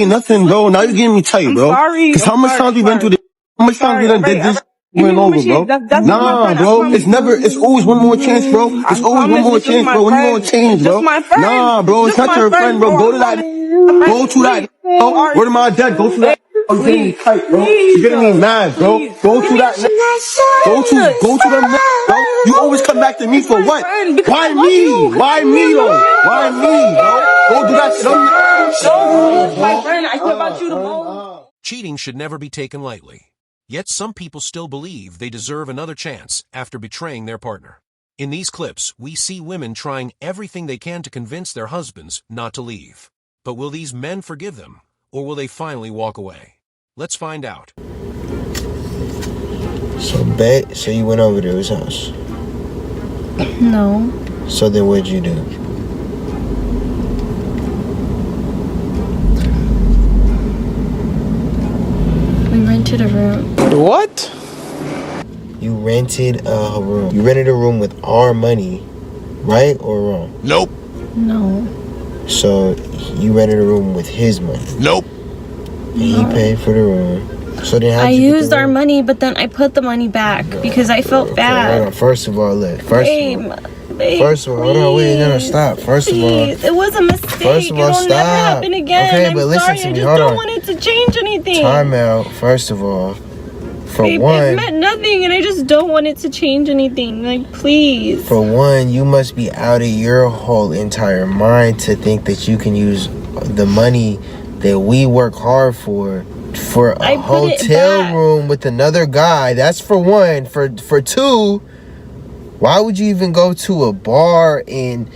Ain't nothing, bro. Now you're getting me tight, bro. Because how much times we been through this? How much times we done did this? Went over, bro. Nah, bro. It's always one more chance, bro. It's always one more chance, bro. When you gonna change, bro? Nah, bro. It's not your friend, bro. Go to that. Go to that. Bro. Go to my dad. Go to that. I'm getting me tight, bro. You're getting me mad, bro. Go to that. Go to them, bro. You always come back to me for what? Why me? Why me, though? Why me, bro? Go do that shit. My friend, I care about you the most. Cheating should never be taken lightly. Yet some people still believe they deserve another chance after betraying their partner. In these clips, we see women trying everything they can to convince their husbands not to leave. But will these men forgive them, or will they finally walk away? Let's find out. So you went over to his house? No. So then what'd you do? We rented a room. What? You rented a room. You rented a room with our money, right or wrong? Nope. No. So you rented a room with his money? Nope. And he paid for the room. So then I used our money, but then I put the money back because I felt bad. Hold on. First of all, look. First of all, hold on, wait, no, stop. First of all, it was a mistake. First of all, It'll stop. never happen again. Okay, I'm but listen sorry. to me. I just Hold don't on. want it to change anything. Time out. First of all, for Babe, one, it meant nothing, and I just don't want it to change anything. Like, please. For one, you must be out of your whole entire mind to think that you can use the money that we work hard for a hotel room with another guy. That's for one. For two, why would you even go to a bar and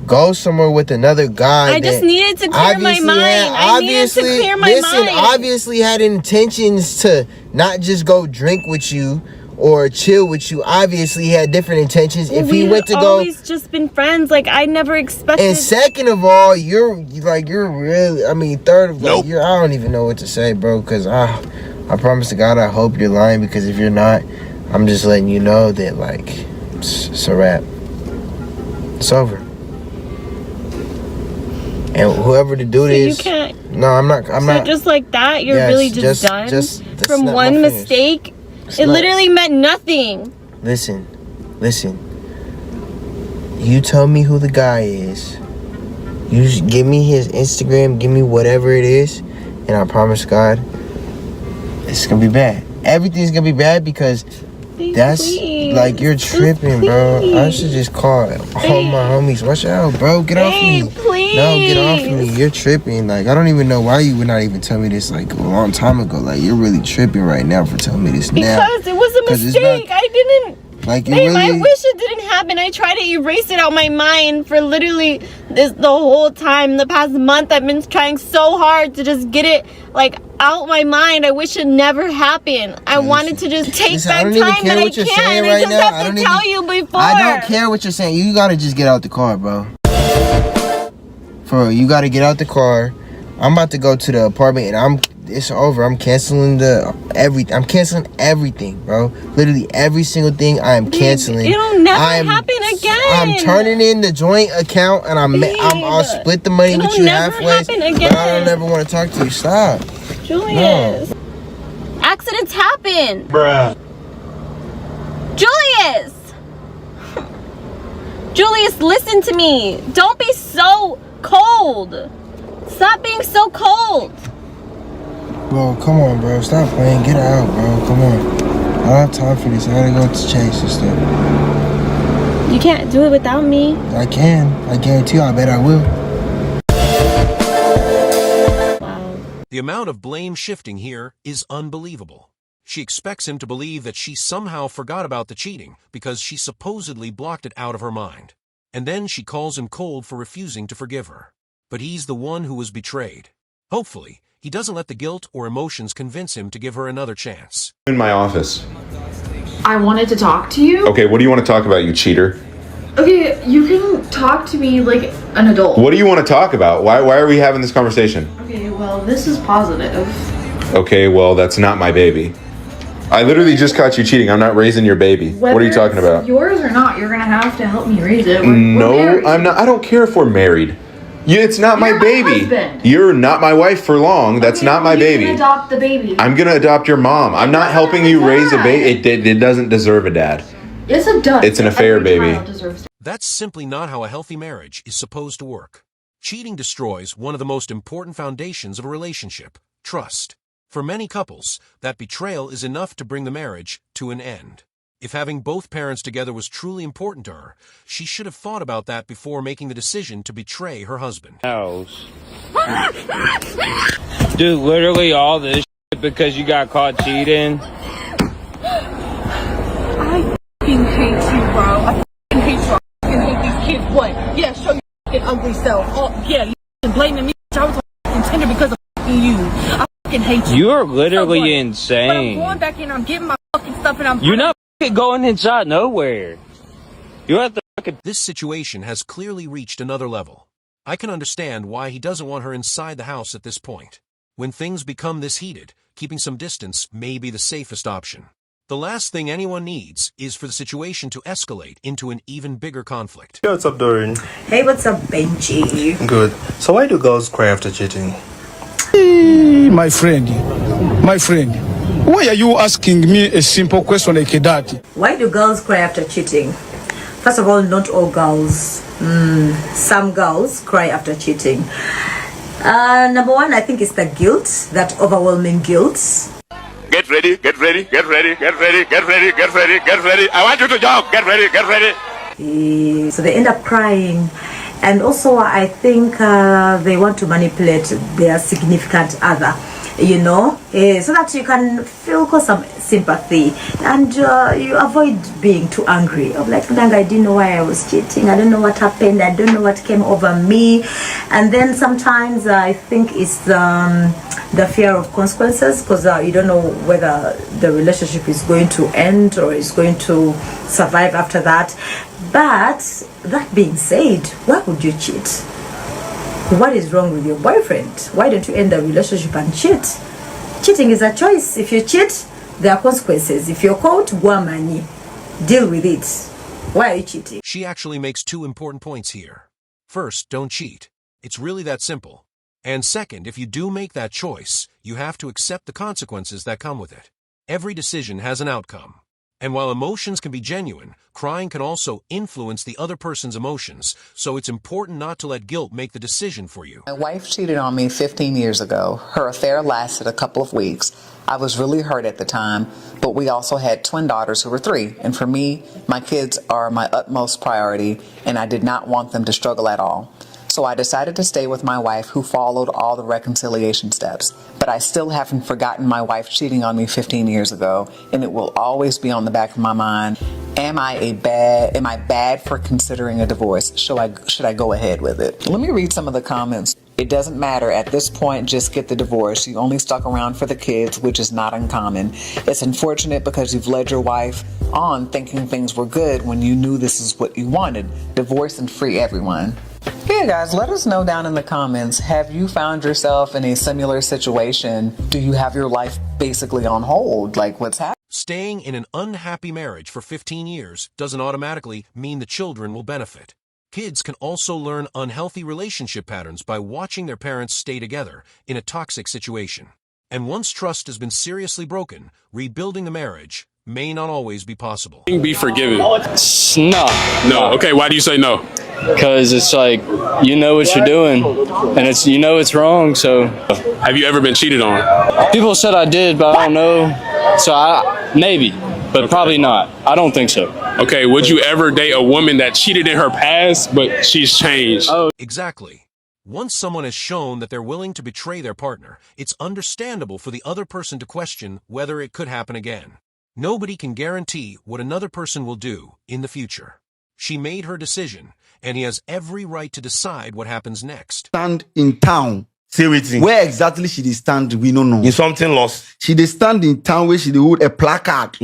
go somewhere with another guy? I just needed to clear my mind. I needed to clear my mind. Obviously had intentions to not just go drink with you or chill with you. Obviously he had different intentions. If he went to go, always just been friends. Like, I never expected. and second of all, you're really, I mean, third of all, I don't even know what to say, bro, because I promise to God, I hope you're lying, because if you're not, I'm just letting you know that, like, it's a wrap. It's over. And whoever the dude is, you can't. No, I'm not. Just like that, you're really just done from one mistake. It literally meant nothing. Listen. You tell me who the guy is. You just give me his Instagram, give me whatever it is, and I promise God, it's gonna be bad. Everything's gonna be bad because like, you're tripping, bro. I should just call all my homies. Watch out, bro. Get off me. Please. No, get off me. You're tripping. Like, I don't even know why you would not even tell me this, like, a long time ago. Like, you're really tripping right now for telling me this now. Because it was a mistake. I didn't. Like, Babe, I wish it didn't happen. I tried to erase it out my mind for literally the whole time. The past month, I've been trying so hard to just get it, like, out my mind. I wish it never happened. I wanted to just take back time, but I can't. I just have to tell you before. I don't care what you're saying. You gotta just get out the car, bro. For real, you gotta get out the car. I'm about to go to the apartment, and it's over. I'm canceling everything. I'm canceling everything, bro. Literally every single thing I am canceling. It'll never happen again. I'm turning in the joint account, and I'll split the money with you halfway. But I don't ever want to talk to you. Stop. Julius. No. Accidents happen. Bruh. Julius. Julius, listen to me. Don't be so cold. Stop being so cold. Bro, come on, bro. Stop playing. Get out, bro. Come on. I don't have time for this. I gotta go to Chase and stuff. You can't do it without me. I can. I guarantee you. I bet I will. The amount of blame shifting here is unbelievable. She expects him to believe that she somehow forgot about the cheating because she supposedly blocked it out of her mind. And then she calls him cold for refusing to forgive her. But he's the one who was betrayed. Hopefully, he doesn't let the guilt or emotions convince him to give her another chance. In my office. I wanted to talk to you. Okay, what do you want to talk about, you cheater? Okay, you can talk to me like an adult. What do you want to talk about? Why are we having this conversation? Okay, well, this is positive. Okay, well, that's not my baby. I literally just caught you cheating. I'm not raising your baby. Whether what are you talking about? Yours or not, you're gonna have to help me raise it. No, I'm not. I don't care if we're married. It's not my baby. Husband. You're not my wife for long. That's not my baby. You can adopt the baby. I'm gonna adopt your mom. I'm not helping you raise a baby. It doesn't deserve a dad. Yes, it does. It's an affair, baby. That's simply not how a healthy marriage is supposed to work. Cheating destroys one of the most important foundations of a relationship, trust. For many couples, that betrayal is enough to bring the marriage to an end. If having both parents together was truly important to her, she should have thought about that before making the decision to betray her husband. Dude, literally all this shit because you got caught cheating. I fucking hate you, bro. I fucking hate you. I fucking hate these kids. What? Yeah, show your fucking ugly self. Oh, yeah, you fucking blaming me. I was on Tinder because of fucking you. I fucking hate you. You are literally insane. But I'm going back in, I'm getting my fucking stuff, and I'm... You're not going inside nowhere. You have to fucking... This situation has clearly reached another level. I can understand why he doesn't want her inside the house at this point. When things become this heated, keeping some distance may be the safest option. The last thing anyone needs is for the situation to escalate into an even bigger conflict. Hey, what's up, Doreen? Hey, what's up, Benji? Good. So why do girls cry after cheating? My friend, why are you asking me a simple question like that? Why do girls cry after cheating? First of all, not all girls. Some girls cry after cheating. Number one, I think it's the guilt, that overwhelming guilt. Get ready, get ready, get ready, get ready, get ready, get ready, get ready. I want you to jump. Get ready, get ready. So they end up crying. And also, I think they want to manipulate their significant other, you know, so that you can feel some sympathy and you avoid being too angry. Of like, I didn't know why I was cheating. I don't know what happened. I don't know what came over me. And then sometimes I think it's the fear of consequences, because you don't know whether the relationship is going to end or is going to survive after that. But that being said, why would you cheat? What is wrong with your boyfriend? Why don't you end the relationship and cheat? Cheating is a choice. If you cheat, there are consequences. If you're caught, guamani, deal with it. Why are you cheating? She actually makes two important points here. First, don't cheat. It's really that simple. And second, if you do make that choice, you have to accept the consequences that come with it. Every decision has an outcome. And while emotions can be genuine, crying can also influence the other person's emotions, so it's important not to let guilt make the decision for you. My wife cheated on me 15 years ago. Her affair lasted a couple of weeks. I was really hurt at the time, but we also had twin daughters who were 3. And for me, my kids are my utmost priority, and I did not want them to struggle at all. So I decided to stay with my wife, who followed all the reconciliation steps. But I still haven't forgotten my wife cheating on me 15 years ago, and it will always be on the back of my mind. Am I bad for considering a divorce? Should I go ahead with it? Let me read some of the comments. It doesn't matter at this point, just get the divorce. You only stuck around for the kids, which is not uncommon. It's unfortunate because you've led your wife on thinking things were good when you knew this is what you wanted. Divorce and free everyone. Yeah, guys, let us know down in the comments. Have you found yourself in a similar situation? Do you have your life basically on hold? Like, what's happening? Staying in an unhappy marriage for 15 years doesn't automatically mean the children will benefit. Kids can also learn unhealthy relationship patterns by watching their parents stay together in a toxic situation. And once trust has been seriously broken, rebuilding the marriage may not always be possible. Be forgiven. No. Okay, why do you say no? Because it's like, you know what you're doing, and it's wrong, so. Have you ever been cheated on? People said I did, but I don't know. So maybe, but probably not. I don't think so. Okay, would you ever date a woman that cheated in her past, but she's changed? Oh, exactly. Once someone has shown that they're willing to betray their partner, it's understandable for the other person to question whether it could happen again. Nobody can guarantee what another person will do in the future. She made her decision, and he has every right to decide what happens next. Stand in town. Seriously. Where exactly she dey stand, we don't know. In something lost. She dey stand in town where she dey hold a placard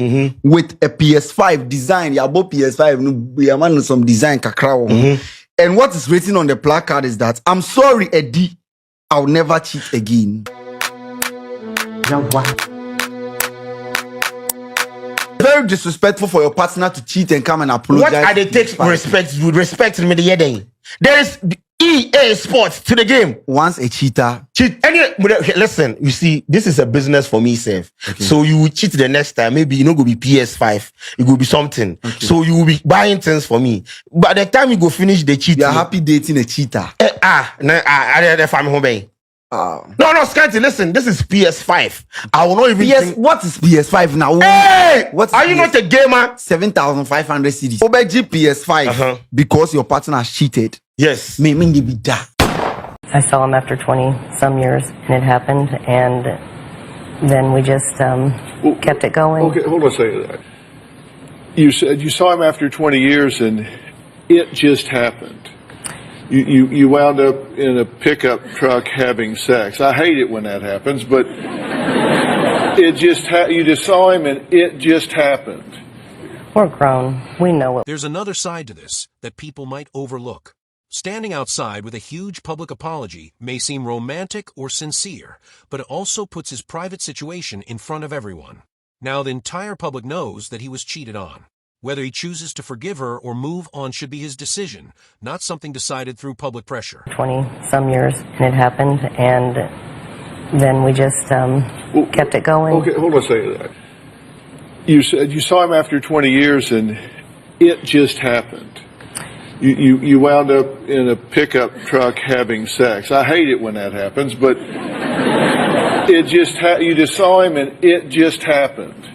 with a PS5 design. Yeah, about PS5, no, man, some design kakra. And what is written on the placard is that, I'm sorry, Eddie, I'll never cheat again. Very disrespectful for your partner to cheat and come and apologize. What are the takes respect with respect to me the day? There is EA Sports to the game. Once a cheater. Listen, you see, this is a business for me, Seth. Okay. So you will cheat the next time. Maybe you know go be PS5. It will be something. Okay. So you will be buying things for me. By the time you go finish the cheating, you're happy dating a cheater. No, Scanty, listen, this is PS5. I will not even what is PS5 now? Hey! Are you not a gamer? 7,500 CDs. OBG PS5 because your partner has cheated. Yes. I saw him after 20 some years and it happened, and then we just kept it going. Okay, hold on a second. You said you saw him after 20 years and it just happened. You wound up in a pickup truck having sex. I hate it when that happens, but it just you just saw him and it just happened. We're grown. We know it. There's another side to this that people might overlook. Standing outside with a huge public apology may seem romantic or sincere, but it also puts his private situation in front of everyone. Now the entire public knows that he was cheated on. Whether he chooses to forgive her or move on should be his decision, not something decided through public pressure. 20 some years and it happened, and then we just kept it going. Okay, hold on a second. You said you saw him after 20 years and it just happened. You wound up in a pickup truck having sex. I hate it when that happens, but it just you just saw him and it just happened.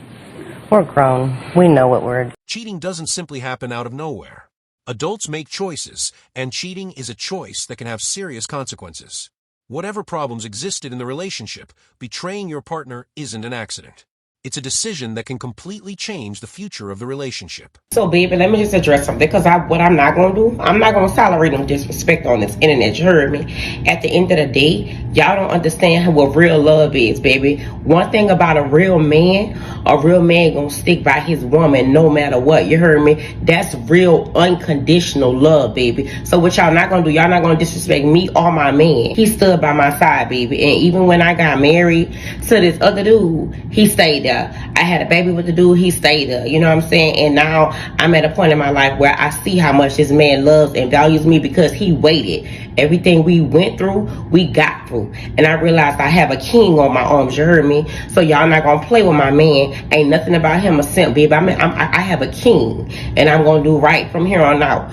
We're grown. We know what we're... Cheating doesn't simply happen out of nowhere. Adults make choices, and cheating is a choice that can have serious consequences. Whatever problems existed in the relationship, betraying your partner isn't an accident. It's a decision that can completely change the future of the relationship. So, baby, let me just address something, because what I'm not going to do, I'm not going to tolerate no disrespect on this internet. You heard me? At the end of the day, y'all don't understand what real love is, baby. One thing about a real man gonna stick by his woman no matter what. You heard me? That's real unconditional love, baby. So what y'all not gonna do, y'all not gonna disrespect me or my man. He stood by my side, baby. And even when I got married to this other dude, he stayed there. I had a baby with the dude, he stayed there. You know what I'm saying? And now I'm at a point in my life where I see how much this man loves and values me, because he waited. Everything we went through, we got through. And I realized I have a king on my arms, you heard me? So y'all not gonna play with my man. Ain't nothing about him a simp, baby. I have a king, and I'm gonna do right from here on out.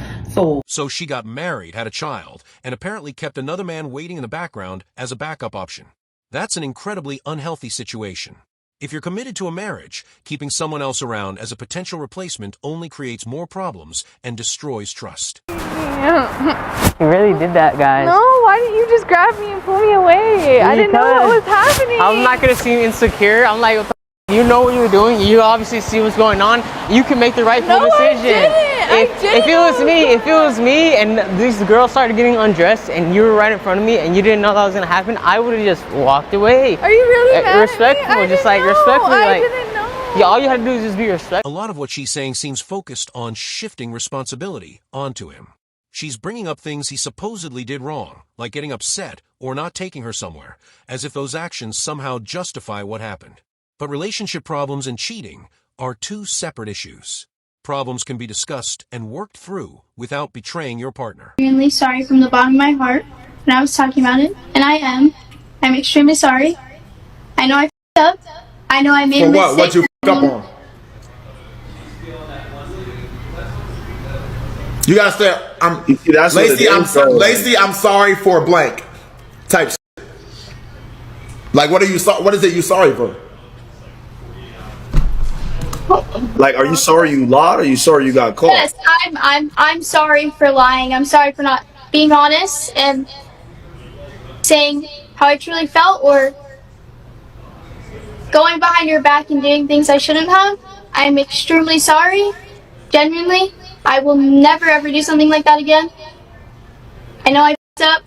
So she got married, had a child, and apparently kept another man waiting in the background as a backup option. That's an incredibly unhealthy situation. If you're committed to a marriage, keeping someone else around as a potential replacement only creates more problems and destroys trust. You really did that, guys. No, why didn't you just grab me and pull me away? I didn't know what was happening. I'm not gonna seem insecure. I'm like, you know what you're doing. You obviously see what's going on. You can make the rightful decision. If it was me, and these girls started getting undressed, and you were right in front of me, and you didn't know that was gonna happen, I would have just walked away. Are you really mad respectful? at me? Just like respectfully, I didn't know. Yeah, all you had to do is just be respectful. A lot of what she's saying seems focused on shifting responsibility onto him. She's bringing up things he supposedly did wrong, like getting upset or not taking her somewhere, as if those actions somehow justify what happened. But relationship problems and cheating are two separate issues. Problems can be discussed and worked through without betraying your partner. I'm really sorry from the bottom of my heart when I was talking about it, and I am. I'm extremely sorry. I know I f***ed up. I know I made a mistake. What you f***ed up on? You gotta say, Lacey, I'm sorry for blank. Type shit. Like, what is it you sorry for? Like, are you sorry you lied, or are you sorry you got caught? Yes, I'm sorry for lying. I'm sorry for not being honest and saying how I truly felt, or going behind your back and doing things I shouldn't have. I'm extremely sorry. Genuinely, I will never ever do something like that again. I know I f***ed up.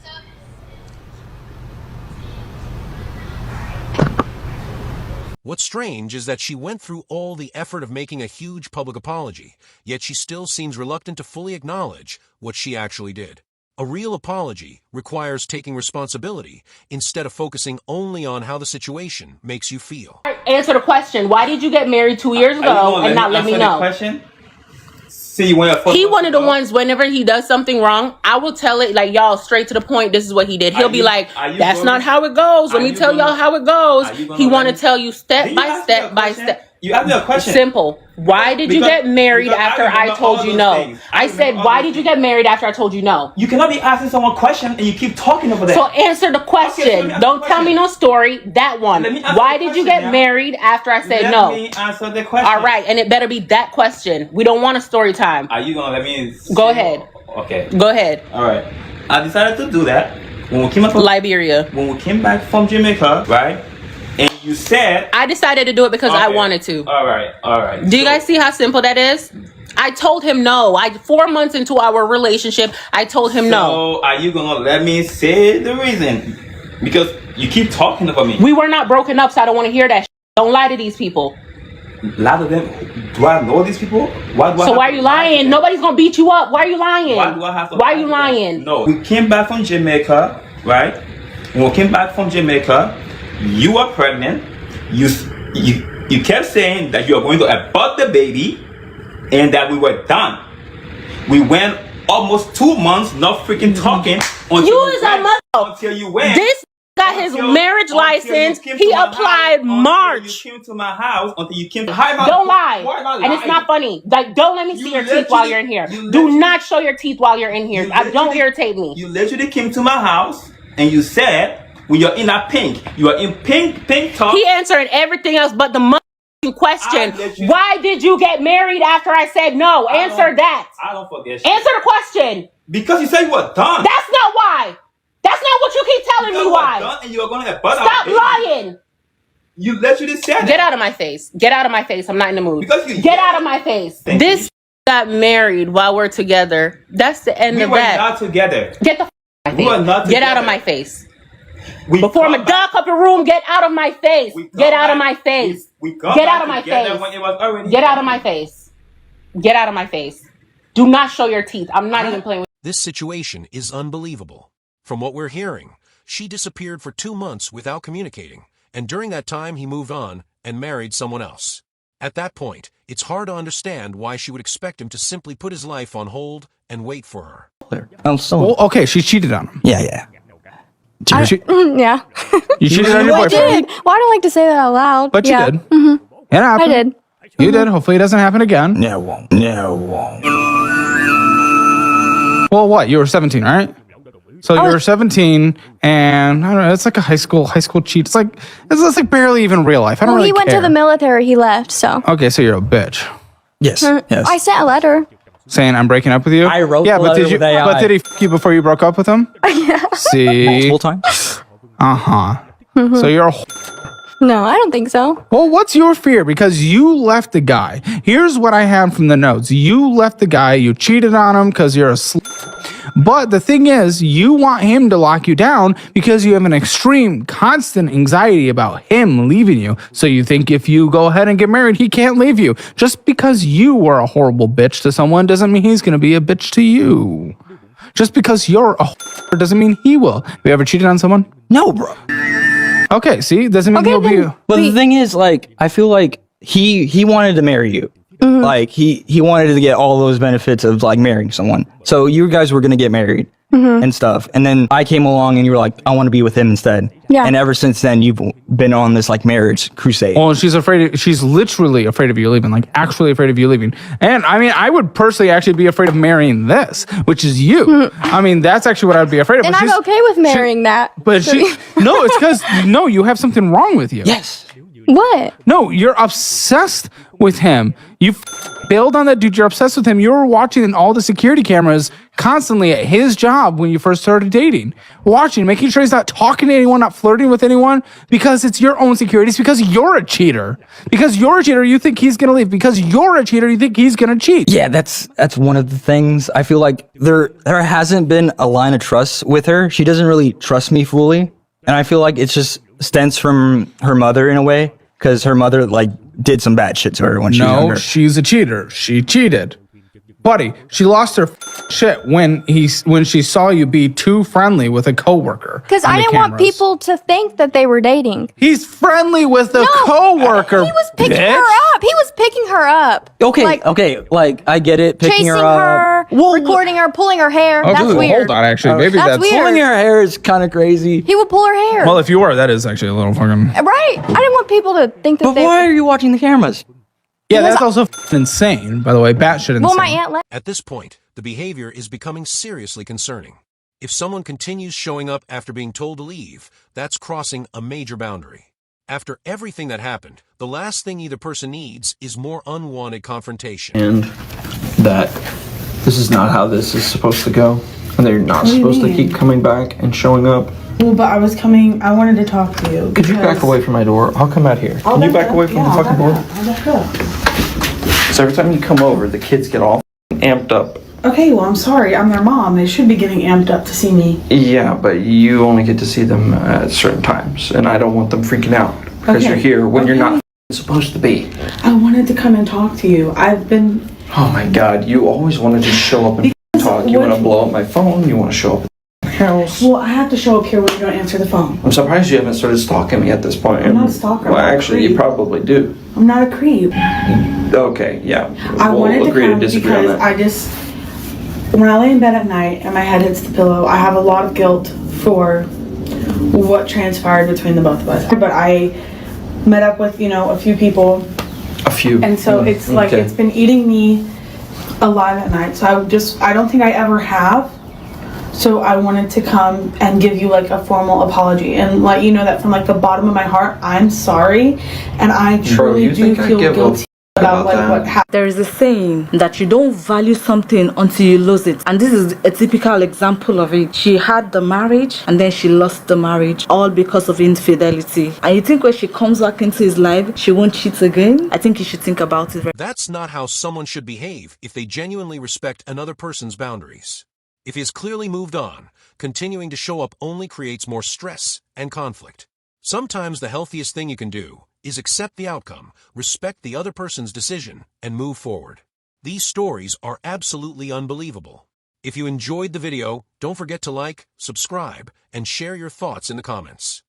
What's strange is that she went through all the effort of making a huge public apology, yet she still seems reluctant to fully acknowledge what she actually did. A real apology requires taking responsibility instead of focusing only on how the situation makes you feel. Answer the question. Why did you get married 2 years ago and not let me know? See, he one of the ones, whenever he does something wrong, I will tell it like, y'all, straight to the point, this is what he did. He'll be like, that's not how it goes. Let me tell y'all how it goes. He want to tell you step by step by step. You asked me a question. Simple. Why did you get married after I told you no? I said, why did you get married after I told you no? You cannot be asking someone a question and you keep talking over there. So answer the question. Okay, Don't tell me no story. That one. Why did you get married after I said no? Let me answer the question. All right, and it better be that question. We don't want a story time. Are you gonna let me? Go ahead. Okay. Go ahead. All right. I decided to do that when we came up from Liberia. When we came back from Jamaica, right? And you said I decided to do it because I wanted to. All right. Do you guys see how simple that is? I told him no. 4 months into our relationship, I told him no. So are you gonna let me say the reason? Because you keep talking about me. We were not broken up, so I don't want to hear that. Don't lie to these people. Lie to them? Do I know these people? Why are you lying? Nobody's gonna beat you up. Why are you lying? Why do I have to? Why are you lying? No. We came back from Jamaica, right? When we came back from Jamaica, you were pregnant. You kept saying that you were going to abort the baby and that we were done. We went almost 2 months not freaking talking until you went. This got his marriage license. He applied March. You came to my house until you came to Don't lie. And it's not funny. Like, don't let me see your teeth while you're in here. Do not show your teeth while you're in here. Don't irritate me. You literally came to my house and you said, when you're in that pink, you are in pink top. He answered everything else but the question. Why did you get married after I said no? Answer that. I don't forget. Answer the question. Because you said you were done. That's not why. That's not what you keep telling me why. Done and you were going to abort Stop lying. You literally said Get out of my face. Get out of my face. I'm not in the mood. Get out of my face. This got married while we're together. That's the end of that. We were not together. Get the out of my face. We were not together. Get out of my face. Before I'm dark up the room, get out of my face. Get out of my face. Get out of my face. Get out of my face. Get out of my face. Do not show your teeth. I'm not even playing with This situation is unbelievable. From what we're hearing, she disappeared for 2 months without communicating, and during that time he moved on and married someone else. At that point, it's hard to understand why she would expect him to simply put his life on hold and wait for her. Well, okay, she cheated on him. Yeah. Yeah. You cheated on your I boyfriend. did. Well, I don't like to say that out loud. But you yeah. did. Mm-hmm. It happened. I did. You did. Hopefully it doesn't happen again. No, it won't. No, it won't. Well, what? You were 17, right? So you were 17, and I don't know. It's like a high school cheat. It's like barely even real life. I don't really he went care. to the military. He left. So. Okay, so you're a bitch. Yes. Yes. I sent a letter. Saying I'm breaking up with you. I wrote. Yeah, the but letter did you? with AI. But did he f you before you broke up with him? Yeah. See. Multiple times. So you're a. No, I don't think so. Well, what's your fear? Because you left the guy. Here's what I have from the notes. You left the guy. You cheated on him because you're a But the thing is, you want him to lock you down because you have an extreme, constant anxiety about him leaving you. So you think if you go ahead and get married, he can't leave you. Just because you were a horrible bitch to someone doesn't mean he's going to be a bitch to you. Just because you're a whore doesn't mean he will. Have you ever cheated on someone? No, bro. Okay, see? Doesn't mean he'll be you. But the thing is, like, I feel like he wanted to marry you. Mm-hmm. Like, he wanted to get all those benefits of, like, marrying someone. So you guys were going to get married and stuff. And then I came along and you were like, I want to be with him instead. Yeah. And ever since then, you've been on this, like, marriage crusade. Well, she's literally afraid of you leaving, like actually afraid of you leaving. And I mean, I would personally actually be afraid of marrying this, which is you. I mean, that's actually what I'd be afraid of. And I'm okay with marrying that. But no, it's because, no, you have something wrong with you. Yes. What? No, you're obsessed with him. You bailed on that dude. You're obsessed with him. You were watching all the security cameras constantly at his job when you first started dating. Watching, making sure he's not talking to anyone, not flirting with anyone, because it's your own security. It's because you're a cheater. Because you're a cheater, you think he's going to leave. Because you're a cheater, you think he's going to cheat. Yeah, that's one of the things. I feel like there hasn't been a line of trust with her. She doesn't really trust me fully. And I feel like it just stems from her mother in a way. Because her mother, like, did some bad shit to her when she was younger. No, she's a cheater. She cheated. Buddy, she lost her shit when she saw you be too friendly with a coworker. Because I didn't want people to think that they were dating. He's friendly with a coworker. He was picking her up. He was picking her up. Okay, okay, like I get it, picking Chasing her up. her, recording her, pulling her hair. Oh, That's dude, weird. hold on, actually, maybe that's weird. Pulling her hair is kind of crazy. He would pull her hair. Well, if you were, that is actually a little fucking. Right. I didn't want people to think that But why are you watching the cameras? Yeah, that's also insane, by the way. Batshit insane. Well, my aunt At this point, the behavior is becoming seriously concerning. If someone continues showing up after being told to leave, that's crossing a major boundary. After everything that happened, the last thing either person needs is more unwanted confrontation. And that this is not how this is supposed to go. And they're not supposed to keep coming back and showing up. Well, but I wanted to talk to you. Could you back away from my door? I'll come out here. Can you back away from the fucking door? I'll back up. So every time you come over, the kids get all amped up. Okay, well, I'm sorry. I'm their mom. They should be getting amped up to see me. Yeah, but you only get to see them at certain times. And I don't want them freaking out. Because you're here when you're not supposed to be. I wanted to come and talk to you. Oh my god, you always want to just show up and talk. You want to blow up my phone. You want to show up at the house. Well, I have to show up here when you don't answer the phone. I'm surprised you haven't started stalking me at this point. I'm not a stalker. Well, actually, you probably do. I'm not a creep. Okay, yeah. I wanted to agree come to disagree on because that. when I lay in bed at night and my head hits the pillow, I have a lot of guilt for what transpired between the both of us. But I met up with, a few people. A few. And so it's like, it's been eating me alive at night. So I don't think I ever have. So I wanted to come and give you like a formal apology and let you know that from like the bottom of my heart, I'm sorry. And I truly do feel guilty about like what happened. There is a saying that you don't value something until you lose it. And this is a typical example of it. She had the marriage and then she lost the marriage all because of infidelity. And you think when she comes back into his life, she won't cheat again? I think you should think about it. That's not how someone should behave if they genuinely respect another person's boundaries. If he has clearly moved on, continuing to show up only creates more stress and conflict. Sometimes the healthiest thing you can do is accept the outcome, respect the other person's decision, and move forward. These stories are absolutely unbelievable. If you enjoyed the video, don't forget to like, subscribe, and share your thoughts in the comments.